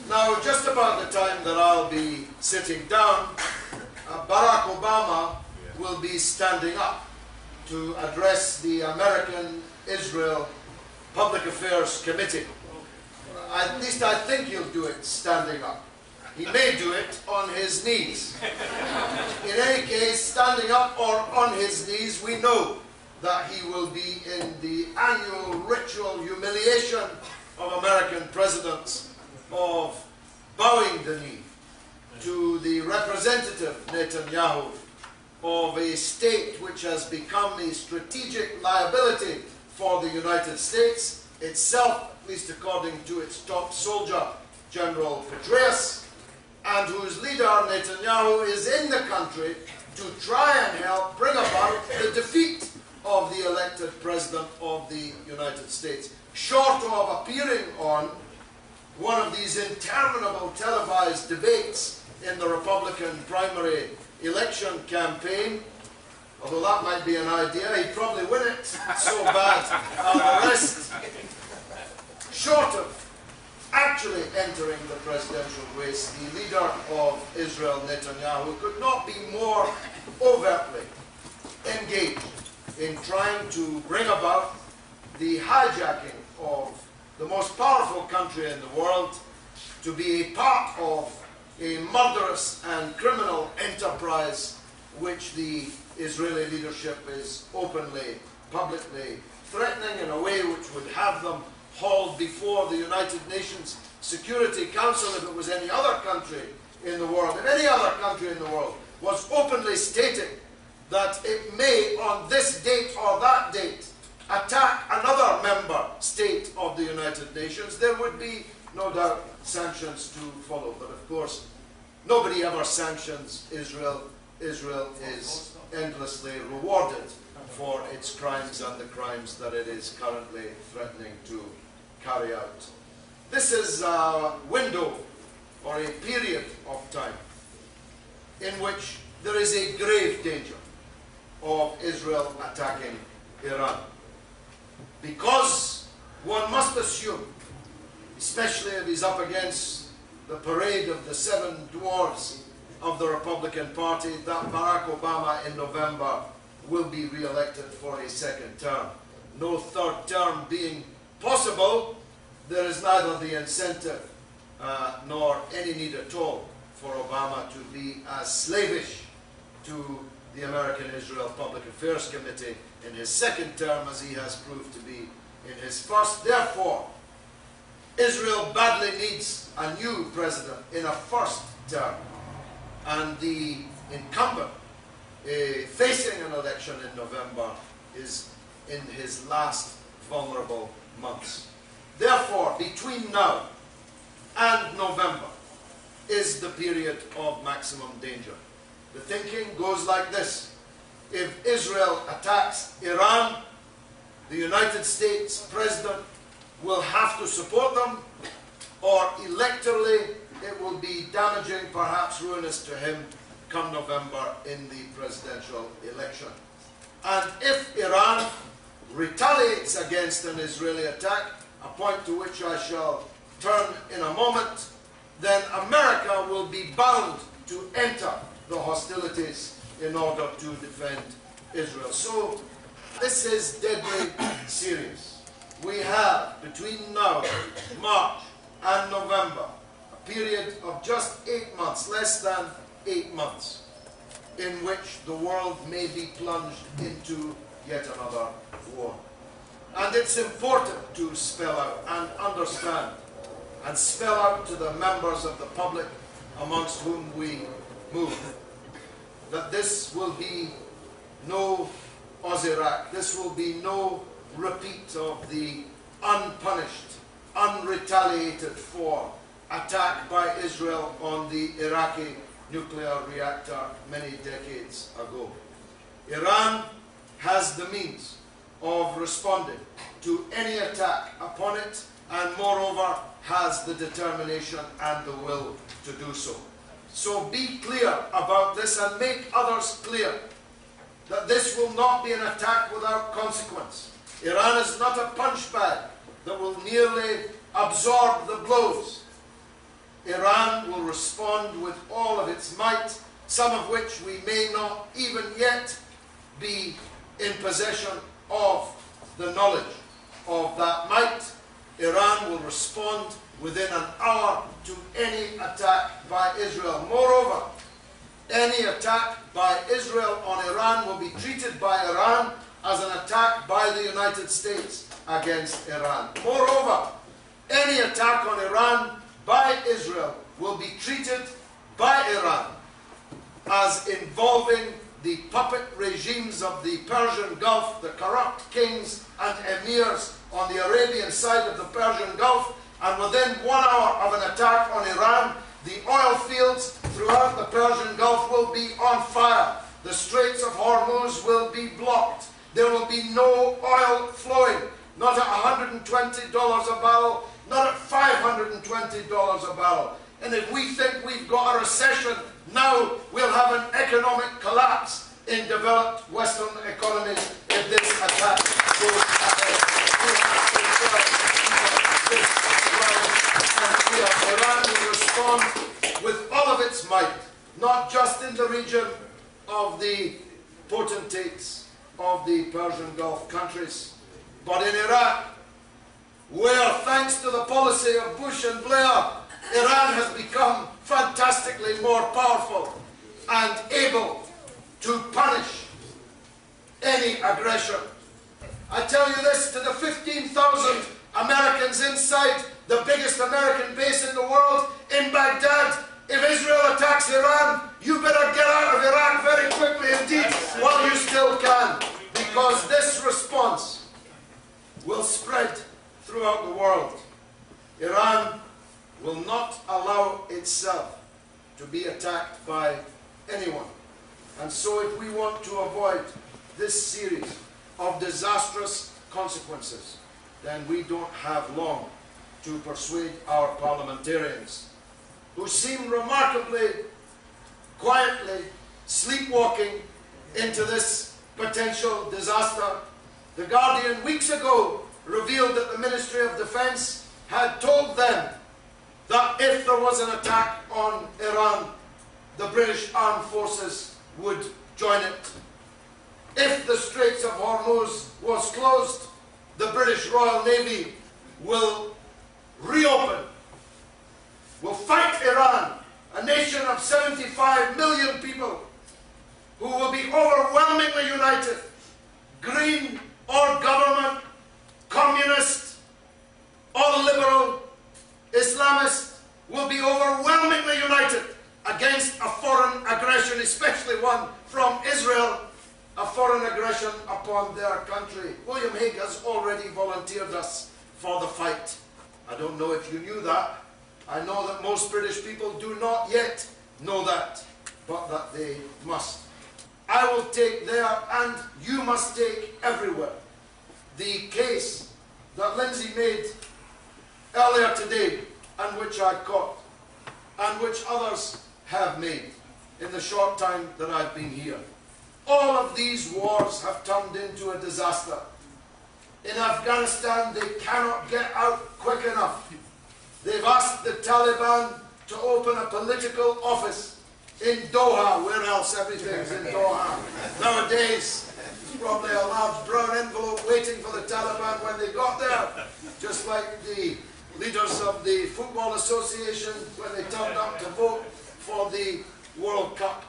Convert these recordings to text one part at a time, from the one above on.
Now, just about the time that I'll be sitting down, Barack Obama will be standing up to address the American-Israel Public Affairs Committee. At least I think he'll do it standing up. He may do it on his knees. In any case, standing up or on his knees, we know that he will be in the annual ritual humiliation of American presidents of bowing the knee to the representative Netanyahu of a state which has become a strategic liability for the United States itself, at least according to its top soldier, General Petraeus, and whose leader, Netanyahu, is in the country to try and help bring about the defeat of the elected President of the United States. Short of appearing on one of these interminable televised debates in the Republican primary election campaign, although that might be an idea, he'd probably win it, so bad are the rest. Short of actually entering the presidential race, the leader of Israel, Netanyahu, could not be more overtly engaged in trying to bring about the hijacking of the most powerful country in the world to be a part of a murderous and criminal enterprise which the Israeli leadership is openly, publicly threatening in a way which would have them hauled before the United Nations Security Council if it was any other country in the world. If any other country in the world was openly stating that it may, on this date or that date, attack another member state of the United Nations, there would be, no doubt, sanctions to follow. But of course, nobody ever sanctions Israel. Israel is endlessly rewarded for its crimes and the crimes that it is currently threatening to carry out. This is a window or a period of time in which there is a grave danger of Israel attacking Iran. Because one must assume, especially if he's up against the parade of the 7 dwarfs of the Republican Party, that Barack Obama in November will be re-elected for a second term. No third term being possible, there is neither the incentive nor any need at all for Obama to be as slavish to the American-Israel Public Affairs Committee in his second term as he has proved to be in his first. Therefore, Israel badly needs a new president in a first term, and the incumbent facing an election in November is in his last vulnerable months. Therefore, between now and November is the period of maximum danger. The thinking goes like this: if Israel attacks Iran, the United States president will have to support them, or electorally it will be damaging, perhaps ruinous to him, come November in the presidential election. And if Iran retaliates against an Israeli attack, a point to which I shall turn in a moment, then America will be bound to enter the hostilities in order to defend Israel. So this is deadly serious. We have, between now, March and November, a period of just 8 months, less than 8 months, in which the world may be plunged into yet another war. And it's important to spell out and understand and spell out to the members of the public amongst whom we move that this will be no Iraq. This will be no repeat of the unpunished, unretaliated for attack by Israel on the Iraqi nuclear reactor many decades ago. Iran has the means of responding to any attack upon it, and moreover has the determination and the will to do so. So be clear about this and make others clear that this will not be an attack without consequence. Iran is not a punch bag that will merely absorb the blows. Iran will respond with all of its might, some of which we may not even yet be in possession of the knowledge of that might. Iran will respond within an hour to any attack by Israel. Moreover, any attack by Israel on Iran will be treated by Iran as an attack by the United States against Iran. Moreover, any attack on Iran by Israel will be treated by Iran as involving the puppet regimes of the Persian Gulf, the corrupt kings and emirs on the Arabian side of the Persian Gulf, and within 1 hour of an attack on Iran, the oil fields throughout the Persian Gulf will be on fire. The Straits of Hormuz will be blocked. There will be no oil flowing, not at $120 a barrel, not at $520 a barrel. And if we think we've got a recession, now we'll have an economic collapse in developed Western economies if this attack goes ahead. Iran will respond with all of its might, not just in the region of the potentates of the Persian Gulf countries, but in Iraq, where, thanks to the policy of Bush and Blair, Iran has become fantastically more powerful and able to punish any aggression. I tell you this to the 15,000 Americans inside the biggest American base in the world, in Baghdad. If Israel attacks Iran, you better get out of Iraq very quickly indeed, while you still can, because this response will spread throughout the world. Iran will not allow itself to be attacked by anyone. And so if we want to avoid this series of disastrous consequences, then we don't have long to persuade our parliamentarians, who seem remarkably quietly sleepwalking into this potential disaster. The Guardian weeks ago revealed that the Ministry of Defense had told them that if there was an attack on Iran, the British Armed Forces would join it. If the Straits of Hormuz was closed, the British Royal Navy will reopen, will fight Iran, a nation of 75 million people who will be overwhelmingly united, green or government, communist or liberal, Islamist, will be overwhelmingly united against a foreign aggression, especially one from Israel, a foreign aggression upon their country. William Hague has already volunteered us for the fight. I don't know if you knew that. I know that most British people do not yet know that, but that they must. I will take there, and you must take everywhere, the case that Lindsay made earlier today, and which I caught, and which others have made in the short time that I've been here. All of these wars have turned into a disaster. In Afghanistan, they cannot get out quick enough. They've asked the Taliban to open a political office in Doha. Where else? Everything's in Doha. Nowadays, probably a large brown envelope waiting for the Taliban when they got there. Just like the leaders of the Football Association when they turned up to vote for the World Cup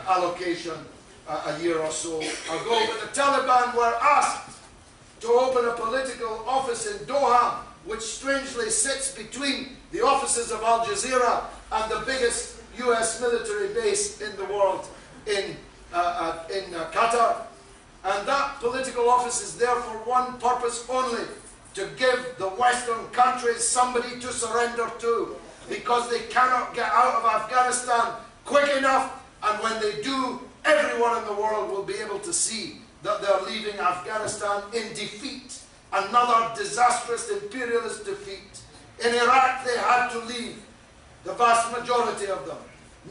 allocation a year or so ago. But the Taliban were asked to open a political office in Doha, which strangely sits between the offices of Al Jazeera and the biggest US military base in the world in Qatar. And that political office is there for one purpose only: to give the Western countries somebody to surrender to, because they cannot get out of Afghanistan quick enough, and when they do, everyone in the world will be able to see that they're leaving Afghanistan in defeat, another disastrous imperialist defeat. In Iraq, they had to leave, the vast majority of them,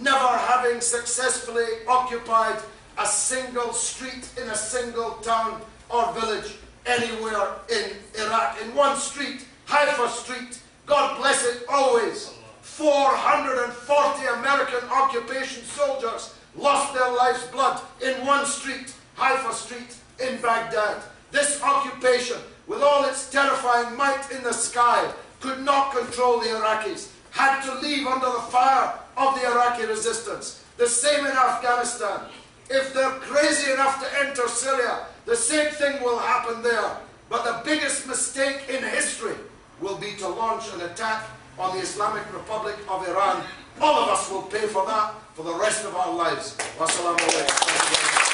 never having successfully occupied a single street in a single town or village anywhere in Iraq. In one street, Haifa Street, God bless it always, 440 American occupation soldiers lost their life's blood in one street, Haifa Street in Baghdad. This occupation, with all its terrifying might in the sky, could not control the Iraqis, had to leave under the fire of the Iraqi resistance. The same in Afghanistan. If they're crazy enough to enter Syria, the same thing will happen there. But the biggest mistake in history will be to launch an attack on the Islamic Republic of Iran. All of us will pay for that for the rest of our lives. Wassalamu alaikum.